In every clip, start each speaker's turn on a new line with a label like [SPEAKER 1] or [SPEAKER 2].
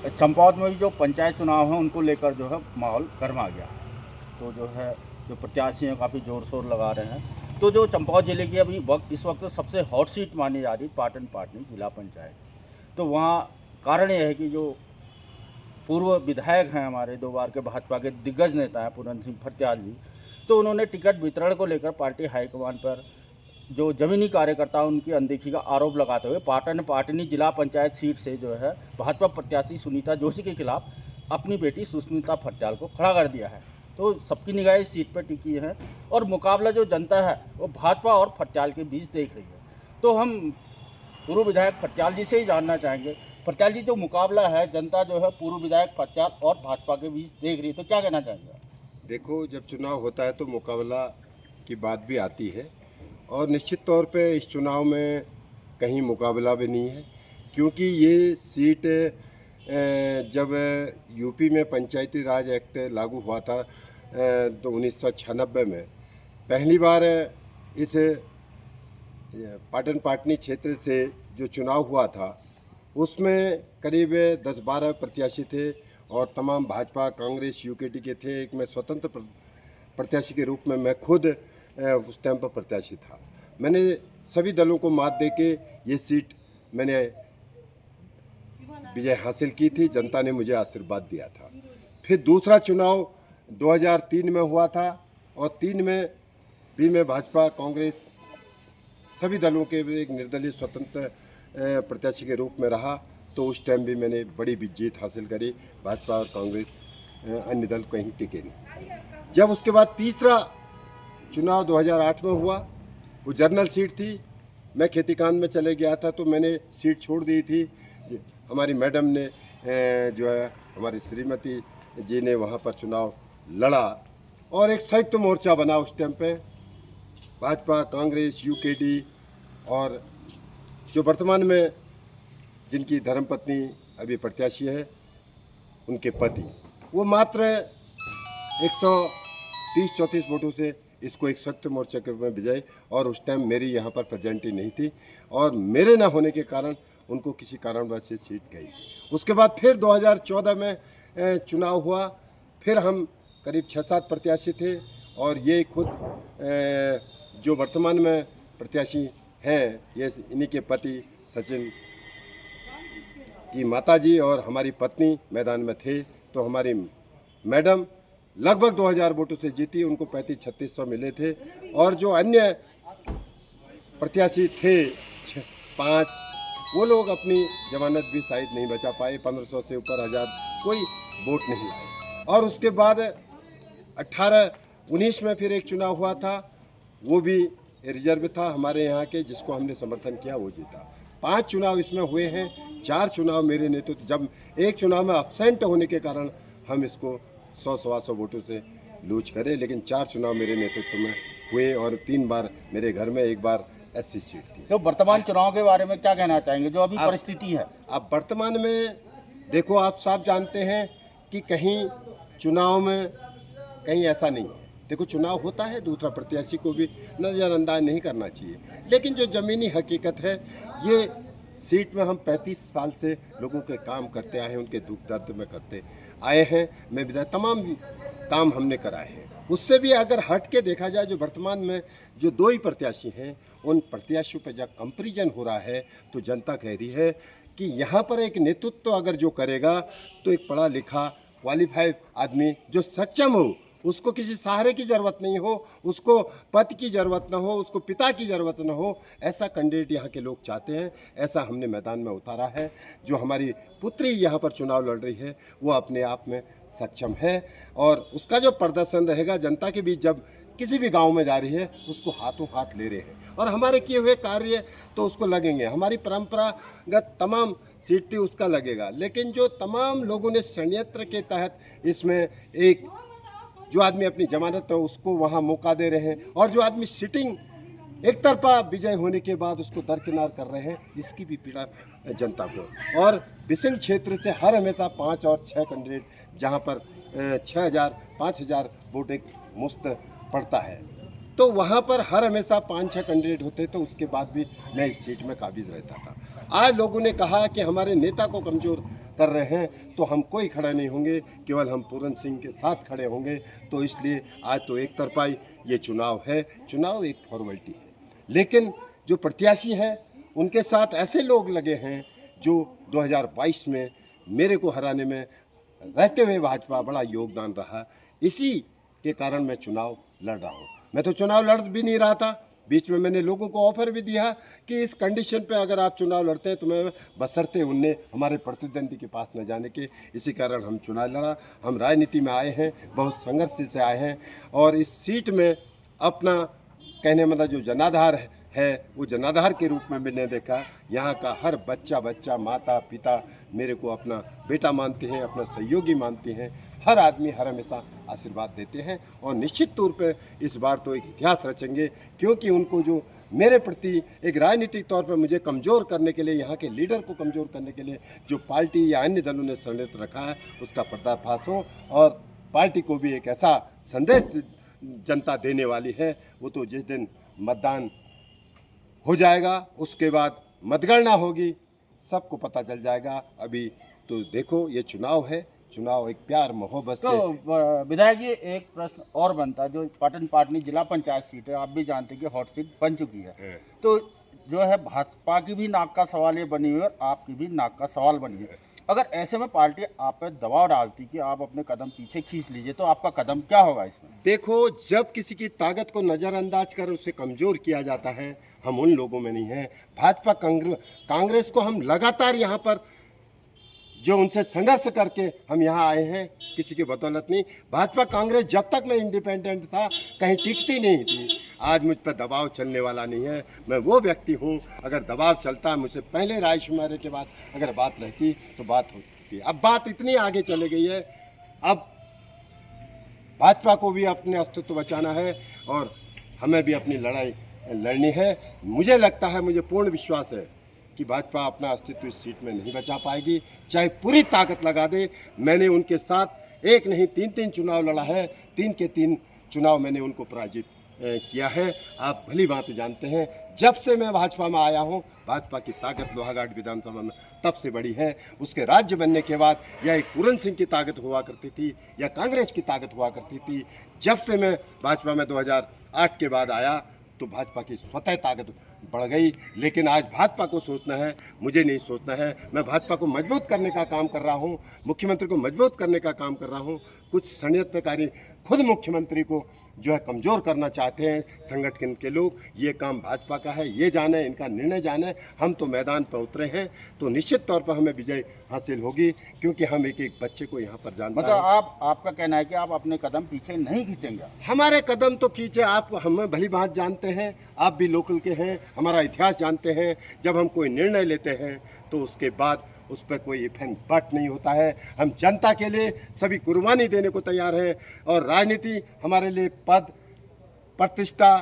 [SPEAKER 1] चंपावत में भी जो पंचायत चुनाव हैं उनको लेकर जो है माहौल गर्मा गया है। तो जो है जो प्रत्याशी हैं काफ़ी ज़ोर शोर लगा रहे हैं। तो जो चंपावत ज़िले की अभी इस वक्त सबसे हॉट सीट मानी जा रही पाटन पाटनी जिला पंचायत, तो वहाँ कारण यह है कि जो पूर्व विधायक हैं हमारे 2 बार के भाजपा के दिग्गज नेता हैं पूरन सिंह फर्त्याल जी, तो उन्होंने टिकट वितरण को लेकर पार्टी हाईकमान पर जो ज़मीनी कार्यकर्ता उनकी अनदेखी का आरोप लगाते हुए पाटन पाटनी जिला पंचायत सीट से जो है भाजपा प्रत्याशी सुनीता जोशी के खिलाफ अपनी बेटी सुष्मिता फर्त्याल को खड़ा कर दिया है। तो सबकी निगाहें इस सीट पर टिकी है और मुकाबला जो जनता है वो भाजपा और फर्त्याल के बीच देख रही है। तो हम पूर्व विधायक फर्त्याल जी से ही जानना चाहेंगे, फर्त्याल जी जो मुकाबला है जनता जो है पूर्व विधायक फर्त्याल और भाजपा के बीच देख रही है, तो क्या कहना चाहेंगे?
[SPEAKER 2] देखो, जब चुनाव होता है तो मुकाबला की बात भी आती है और निश्चित तौर पे इस चुनाव में कहीं मुकाबला भी नहीं है, क्योंकि ये सीट जब यूपी में पंचायती राज एक्ट लागू हुआ था तो 1996 में पहली बार इस पाटन पाटनी क्षेत्र से जो चुनाव हुआ था उसमें करीब 10-12 प्रत्याशी थे और तमाम भाजपा कांग्रेस यूकेटी के थे। एक मैं स्वतंत्र प्रत्याशी के रूप में मैं खुद उस टाइम पर प्रत्याशी था। मैंने सभी दलों को मात दे के ये सीट मैंने विजय हासिल की थी, जनता ने मुझे आशीर्वाद दिया था। फिर दूसरा चुनाव 2003 में हुआ था और 3 में भी मैं भाजपा कांग्रेस सभी दलों के एक निर्दलीय स्वतंत्र प्रत्याशी के रूप में रहा, तो उस टाइम भी मैंने बड़ी जीत हासिल करी। भाजपा और कांग्रेस अन्य दल कहीं टिके नहीं। जब उसके बाद तीसरा चुनाव 2008 में हुआ, वो जनरल सीट थी, मैं खेती कान में चले गया था तो मैंने सीट छोड़ दी थी। हमारी मैडम ने जो है हमारी श्रीमती जी ने वहाँ पर चुनाव लड़ा और एक संयुक्त मोर्चा बना उस टाइम पे, भाजपा कांग्रेस यूकेडी और जो वर्तमान में जिनकी धर्मपत्नी अभी प्रत्याशी है उनके पति, वो मात्र 130-34 वोटों से इसको एक सख्त मोर्चा के रूप में विजय, और उस टाइम मेरी यहाँ पर प्रेजेंट ही नहीं थी और मेरे ना होने के कारण उनको किसी कारणवश से सीट गई। उसके बाद फिर 2014 में चुनाव हुआ, फिर हम करीब 6-7 प्रत्याशी थे और ये खुद जो वर्तमान में प्रत्याशी हैं ये इन्हीं के पति सचिन की माताजी और हमारी पत्नी मैदान में थे। तो हमारी मैडम लगभग 2000 वोटों से जीती, उनको 3500-3600 मिले थे और जो अन्य प्रत्याशी थे 5, वो लोग अपनी जमानत भी शायद नहीं बचा पाए, 1500 से ऊपर 1000 कोई वोट नहीं लाए। और उसके बाद 18-19 में फिर एक चुनाव हुआ था, वो भी रिजर्व था हमारे यहाँ के, जिसको हमने समर्थन किया, वो जीता। 5 चुनाव इसमें हुए हैं, 4 चुनाव मेरे नेतृत्व, जब एक चुनाव में अब्सेंट होने के कारण हम इसको 100-125 वोटों से लूज करे, लेकिन 4 चुनाव मेरे नेतृत्व में हुए और 3 बार मेरे घर में, 1 बार एससी सीट थी।
[SPEAKER 1] तो वर्तमान चुनाव के बारे में क्या कहना चाहेंगे जो अभी परिस्थिति है?
[SPEAKER 2] अब वर्तमान में देखो, आप साफ जानते हैं कि कहीं चुनाव में कहीं ऐसा नहीं है। देखो, चुनाव होता है, दूसरा प्रत्याशी को भी नज़रअंदाज नहीं करना चाहिए, लेकिन जो ज़मीनी हकीकत है, ये सीट में हम 35 साल से लोगों के काम करते आए हैं, उनके दुख दर्द में करते आए हैं। मैं विधायक तमाम काम हमने कराए हैं। उससे भी अगर हट के देखा जाए, जो वर्तमान में जो 2 ही प्रत्याशी हैं, उन प्रत्याशियों पर जब कंपैरिजन हो रहा है तो जनता कह रही है कि यहाँ पर एक नेतृत्व अगर जो करेगा तो एक पढ़ा लिखा क्वालिफाइड आदमी जो सक्षम हो, उसको किसी सहारे की ज़रूरत नहीं हो, उसको पति की ज़रूरत ना हो, उसको पिता की ज़रूरत ना हो, ऐसा कैंडिडेट यहाँ के लोग चाहते हैं। ऐसा हमने मैदान में उतारा है। जो हमारी पुत्री यहाँ पर चुनाव लड़ रही है वो अपने आप में सक्षम है और उसका जो प्रदर्शन रहेगा जनता के बीच, जब किसी भी गांव में जा रही है उसको हाथों हाथ ले रहे हैं और हमारे किए हुए कार्य तो उसको लगेंगे। हमारी परंपरागत तमाम सीट थी उसका लगेगा, लेकिन जो तमाम लोगों ने षड्यंत्र के तहत इसमें एक जो आदमी अपनी जमानत है उसको वहाँ मौका दे रहे हैं और जो आदमी सिटिंग एक तरफा विजय होने के बाद उसको दरकिनार कर रहे हैं, इसकी भी पीड़ा जनता को। और बिसिंग क्षेत्र से हर हमेशा 5 और 6 कैंडिडेट, जहाँ पर 6000-5000 वोट एक मुफ्त पड़ता है, तो वहाँ पर हर हमेशा 5-6 कैंडिडेट होते, तो उसके बाद भी मैं इस सीट में काबिज रहता था। आज लोगों ने कहा कि हमारे नेता को कमज़ोर कर रहे हैं तो हम कोई खड़ा नहीं होंगे, केवल हम पूरन सिंह के साथ खड़े होंगे। तो इसलिए आज तो एक तरफा ये चुनाव है, चुनाव एक फॉर्मेलिटी है, लेकिन जो प्रत्याशी हैं उनके साथ ऐसे लोग लगे हैं जो 2022 में मेरे को हराने में रहते हुए भाजपा बड़ा योगदान रहा। इसी के कारण मैं चुनाव लड़ रहा हूँ। मैं तो चुनाव लड़ भी नहीं रहा था, बीच में मैंने लोगों को ऑफर भी दिया कि इस कंडीशन पे अगर आप चुनाव लड़ते हैं तो मैं बशर्ते उनने हमारे प्रतिद्वंदी के पास न जाने के, इसी कारण हम चुनाव लड़ा। हम राजनीति में आए हैं, बहुत संघर्ष से आए हैं और इस सीट में अपना कहने मतलब जो जनाधार है वो जनाधार के रूप में मैंने देखा। यहाँ का हर बच्चा माता पिता मेरे को अपना बेटा मानते हैं, अपना सहयोगी मानते हैं। हर आदमी हर हमेशा आशीर्वाद देते हैं और निश्चित तौर पे इस बार तो एक इतिहास रचेंगे, क्योंकि उनको जो मेरे प्रति एक राजनीतिक तौर पर मुझे कमज़ोर करने के लिए, यहाँ के लीडर को कमज़ोर करने के लिए जो पार्टी या अन्य दलों ने षड्यंत्र रखा है उसका पर्दाफाश हो और पार्टी को भी एक ऐसा संदेश जनता देने वाली है। वो तो जिस दिन मतदान हो जाएगा उसके बाद मतगणना होगी, सबको पता चल जाएगा। अभी तो देखो ये चुनाव है, चुनाव एक प्यार मोहब्बत से।
[SPEAKER 1] तो विधायक जी एक प्रश्न और बनता है, जो पाटन पाटनी जिला पंचायत सीट है, आप भी जानते हैं कि हॉट सीट बन चुकी है, तो जो है भाजपा की भी नाक का सवाल ये बनी हुई है और आपकी भी नाक का सवाल बनी है। अगर ऐसे में पार्टी आप पे दबाव डालती कि आप अपने कदम पीछे खींच लीजिए, तो आपका कदम क्या होगा इसमें?
[SPEAKER 2] देखो, जब किसी की ताकत को नज़रअंदाज कर उसे कमज़ोर किया जाता है, हम उन लोगों में नहीं हैं। भाजपा कांग्रेस को हम लगातार यहाँ पर जो उनसे संघर्ष करके हम यहाँ आए हैं, किसी की बदौलत नहीं। भाजपा कांग्रेस जब तक मैं इंडिपेंडेंट था कहीं टिकती नहीं थी। आज मुझ पर दबाव चलने वाला नहीं है। मैं वो व्यक्ति हूँ, अगर दबाव चलता है मुझसे पहले रायशुमारी के बाद अगर बात रहती तो बात होती। अब बात इतनी आगे चली गई है, अब भाजपा को भी अपने अस्तित्व बचाना है और हमें भी अपनी लड़ाई लड़नी है। मुझे लगता है, मुझे पूर्ण विश्वास है कि भाजपा अपना अस्तित्व इस सीट में नहीं बचा पाएगी, चाहे पूरी ताकत लगा दे। मैंने उनके साथ एक नहीं तीन चुनाव लड़ा है, 3 के 3 चुनाव मैंने उनको पराजित किया है। आप भली बात जानते हैं, जब से मैं भाजपा में आया हूं, भाजपा की ताकत लोहाघाट विधानसभा में तब से बड़ी है। उसके राज्य बनने के बाद यह एक पूरन सिंह की ताकत हुआ करती थी या कांग्रेस की ताकत हुआ करती थी। जब से मैं भाजपा में 2008 के बाद आया तो भाजपा की स्वतः ताकत बढ़ गई। लेकिन आज भाजपा को सोचना है, मुझे नहीं सोचना है। मैं भाजपा को मजबूत करने का काम कर रहा हूं, मुख्यमंत्री को मजबूत करने का काम कर रहा हूं। कुछ षड्यंत्रकारी खुद मुख्यमंत्री को जो है कमज़ोर करना चाहते हैं संगठन के लोग। ये काम भाजपा का है, ये जाने, इनका निर्णय जाने। हम तो मैदान पर उतरे हैं तो निश्चित तौर पर हमें विजय हासिल होगी, क्योंकि हम एक एक बच्चे को यहाँ पर जानते हैं।
[SPEAKER 1] मतलब आपका कहना है कि आप अपने कदम पीछे नहीं खींचेंगे? हमारे
[SPEAKER 2] कदम तो खींचे, आप हमें भली बात जानते हैं, आप भी लोकल के हैं, हमारा इतिहास जानते हैं। जब हम कोई निर्णय लेते हैं तो उसके बाद उस पर कोई इफ एंड बट नहीं होता है। हम जनता के लिए सभी कुर्बानी देने को तैयार हैं और राजनीति हमारे लिए पद प्रतिष्ठा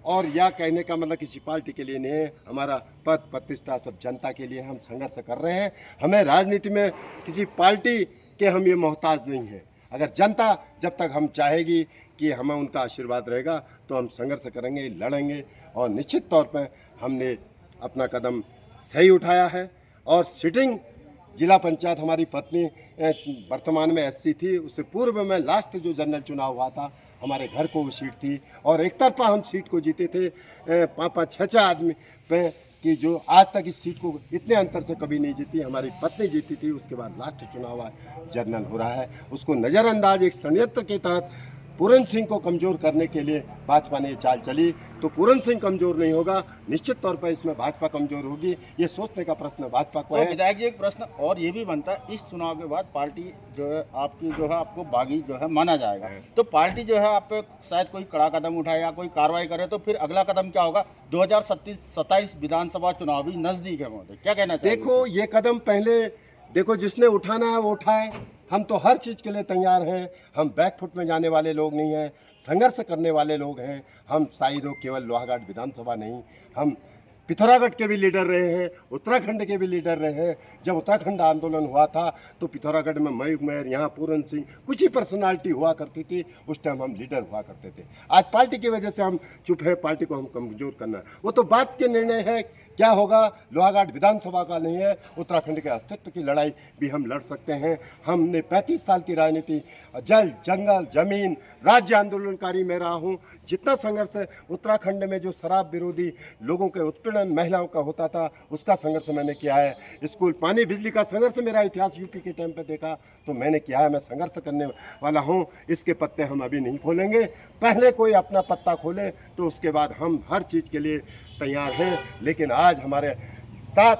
[SPEAKER 2] और या कहने का मतलब किसी पार्टी के लिए नहीं है। हमारा पद प्रतिष्ठा सब जनता के लिए, हम संघर्ष कर रहे हैं। हमें राजनीति में किसी पार्टी के हम ये मोहताज नहीं हैं। अगर जनता जब तक हम चाहेगी कि हमें उनका आशीर्वाद रहेगा तो हम संघर्ष करेंगे, लड़ेंगे और निश्चित तौर पर हमने अपना कदम सही उठाया है। और सिटिंग जिला पंचायत हमारी पत्नी वर्तमान में एससी थी, उससे पूर्व में लास्ट जो जनरल चुनाव हुआ था हमारे घर को वो सीट थी और एक तरफा हम सीट को जीते थे 5-5, 6-6 आदमी पे, कि जो आज तक इस सीट को इतने अंतर से कभी नहीं जीती। हमारी पत्नी जीती थी, उसके बाद लास्ट चुनाव जनरल हो रहा है। उसको नज़रअंदाज एक षड्यंत्र के तहत पूरन सिंह को कमज़ोर करने के लिए भाजपा ने ये चाल चली, तो पूरन सिंह कमज़ोर नहीं होगा, निश्चित तौर पर इसमें भाजपा कमज़ोर होगी। ये सोचने का प्रश्न भाजपा को है।
[SPEAKER 1] विधायक जी एक प्रश्न और ये भी बनता है, इस चुनाव के बाद पार्टी जो है आपकी जो है आपको बागी जो है माना जाएगा, तो पार्टी जो है आप पे शायद कोई कड़ा कदम उठाए या कोई कार्रवाई करे, तो फिर अगला कदम क्या होगा? 2027 विधानसभा चुनाव भी नज़दीक है महोदय, क्या कहना चाहिए?
[SPEAKER 2] देखो, ये कदम पहले देखो, जिसने उठाना है वो उठाए। हम तो हर चीज़ के लिए तैयार हैं। हम बैकफुट में जाने वाले लोग नहीं हैं, संघर्ष करने वाले लोग हैं। हम शायद हो केवल लोहाघाट विधानसभा नहीं, हम पिथौरागढ़ के भी लीडर रहे हैं, उत्तराखंड के भी लीडर रहे हैं। जब उत्तराखंड आंदोलन हुआ था तो पिथौरागढ़ में मयूख मेहर, यहाँ पूरन सिंह, कुछ ही पर्सनालिटी हुआ करती थी। उस टाइम हम लीडर हुआ करते थे। आज पार्टी की वजह से हम चुप है, पार्टी को हम कमज़ोर करना है, वो तो बात के निर्णय है क्या होगा, लोहाघाट विधानसभा का नहीं है, उत्तराखंड के अस्तित्व की लड़ाई भी हम लड़ सकते हैं। हमने 35 साल की राजनीति, जल, जंगल, जमीन, राज्य आंदोलनकारी में रहा हूँ। जितना संघर्ष उत्तराखंड में जो शराब विरोधी लोगों के उत्पीड़न महिलाओं का होता था, उसका संघर्ष मैंने किया है। स्कूल, पानी, बिजली का संघर्ष मेरा इतिहास यूपी के टाइम पे देखा तो मैंने किया है। मैं संघर्ष करने वाला हूँ। इसके पत्ते हम अभी नहीं खोलेंगे। पहले कोई अपना पत्ता खोले तो उसके बाद हम हर चीज़ के लिए तैयार हैं। लेकिन आज हमारे साथ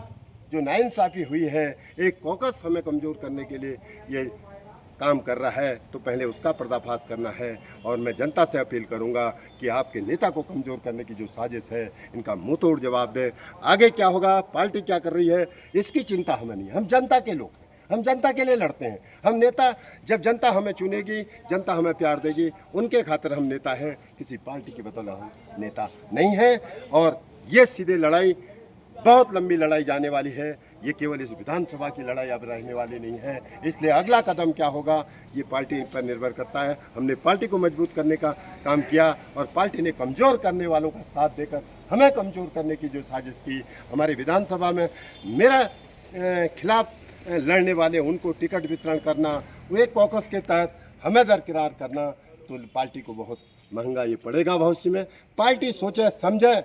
[SPEAKER 2] जो नाइंसाफ़ी हुई है, एक कॉकस हमें कमज़ोर करने के लिए ये काम कर रहा है, तो पहले उसका पर्दाफाश करना है। और मैं जनता से अपील करूंगा कि आपके नेता को कमज़ोर करने की जो साजिश है, इनका मुंह तोड़ जवाब दे। आगे क्या होगा, पार्टी क्या कर रही है, इसकी चिंता हमें नहीं है। हम जनता के लोग हैं, हम जनता के लिए लड़ते हैं। हम नेता, जब जनता हमें चुनेगी, जनता हमें प्यार देगी, उनके खातिर हम नेता हैं। किसी पार्टी की बदौलत हम नेता नहीं हैं। और ये सीधे लड़ाई बहुत लंबी लड़ाई जाने वाली है। ये केवल इस विधानसभा की लड़ाई अब रहने वाली नहीं है। इसलिए अगला कदम क्या होगा, ये पार्टी पर निर्भर करता है। हमने पार्टी को मजबूत करने का काम किया और पार्टी ने कमज़ोर करने वालों का साथ देकर हमें कमज़ोर करने की जो साजिश की, हमारे विधानसभा में मेरा खिलाफ लड़ने वाले उनको टिकट वितरण करना, वो एक कॉकस के तहत हमें दरकिरार करना, तो पार्टी को बहुत महंगा ये पड़ेगा भविष्य में। पार्टी सोचे समझे,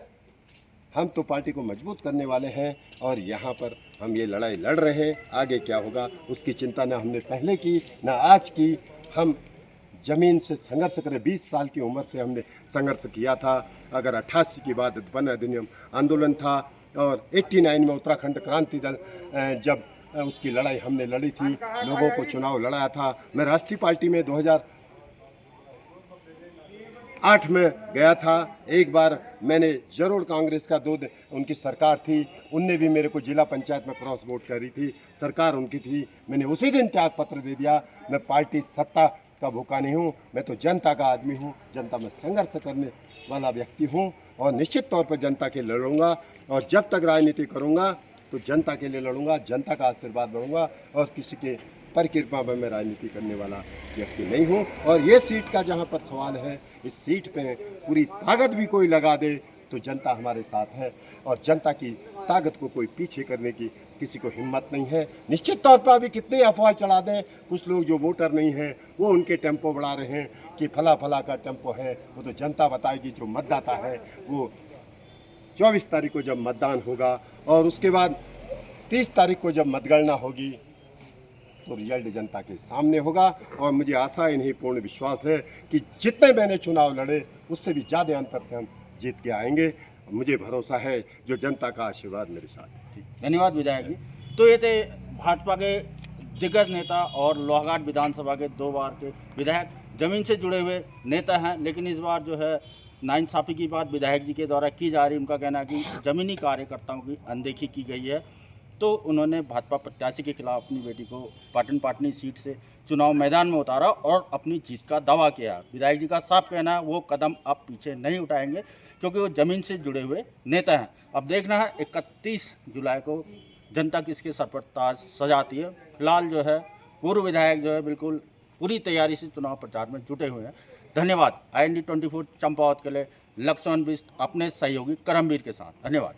[SPEAKER 2] हम तो पार्टी को मजबूत करने वाले हैं और यहाँ पर हम ये लड़ाई लड़ रहे हैं। आगे क्या होगा उसकी चिंता ना हमने पहले की ना आज की। हम ज़मीन से संघर्ष करें, 20 साल की उम्र से हमने संघर्ष किया था। अगर 88 की बात, वन अधिनियम आंदोलन था और 89 में उत्तराखंड क्रांति दल जब उसकी लड़ाई हमने लड़ी थी, लोगों को चुनाव लड़ाया था। मैं राष्ट्रीय पार्टी में 2008 में गया था। एक बार मैंने जरूर, कांग्रेस का उनकी सरकार थी, उनने भी मेरे को जिला पंचायत में क्रॉस वोट करी थी, सरकार उनकी थी। मैंने उसी दिन त्याग पत्र दे दिया। मैं पार्टी सत्ता का भूखा नहीं हूँ, मैं तो जनता का आदमी हूँ। जनता में संघर्ष करने वाला व्यक्ति हूँ और निश्चित तौर पर जनता के लिए लड़ूंगा। और जब तक राजनीति करूँगा तो जनता के लिए लड़ूंगा, जनता का आशीर्वाद लड़ूंगा और किसी के परिक्रमा में मैं राजनीति करने वाला व्यक्ति नहीं हूँ। और ये सीट का जहाँ पर सवाल है, इस सीट पे पूरी ताकत भी कोई लगा दे तो जनता हमारे साथ है और जनता की ताकत को कोई पीछे करने की किसी को हिम्मत नहीं है। निश्चित तौर पर अभी कितनी अफवाह चढ़ा दें, कुछ लोग जो वोटर नहीं हैं वो उनके टेम्पो बढ़ा रहे हैं कि फला फला का टेम्पो है, वो तो जनता बताएगी। जो मतदाता है वो 24 तारीख को जब मतदान होगा और उसके बाद 30 तारीख को जब मतगणना होगी तो रिजल्ट जनता के सामने होगा। और मुझे आशा है, नहीं पूर्ण विश्वास है कि जितने मैंने चुनाव लड़े उससे भी ज़्यादा अंतर से हम जीत के आएंगे। मुझे भरोसा है, जो जनता का आशीर्वाद मेरे साथ है।
[SPEAKER 1] धन्यवाद विधायक जी। तो ये थे भाजपा के दिग्गज नेता और लोहाघाट विधानसभा के 2 बार के विधायक, ज़मीन से जुड़े हुए नेता हैं। लेकिन इस बार जो है नाइंसाफ़ी की बात विधायक जी के द्वारा की जा रही। उनका कहना है कि ज़मीनी कार्यकर्ताओं की अनदेखी की गई है। तो उन्होंने भाजपा प्रत्याशी के खिलाफ अपनी बेटी को पाटन पाटनी सीट से चुनाव मैदान में उतारा और अपनी जीत का दावा किया। विधायक जी का साफ कहना है वो कदम अब पीछे नहीं उठाएंगे क्योंकि वो ज़मीन से जुड़े हुए नेता हैं। अब देखना है 31 जुलाई को जनता किसके सर पर ताज सजाती है। फिलहाल जो है पूर्व विधायक जो है बिल्कुल पूरी तैयारी से चुनाव प्रचार में जुटे हुए हैं। धन्यवाद। IND 24 चंपावत के लिए लक्ष्मण बिष्ट अपने सहयोगी करमवीर के साथ। धन्यवाद।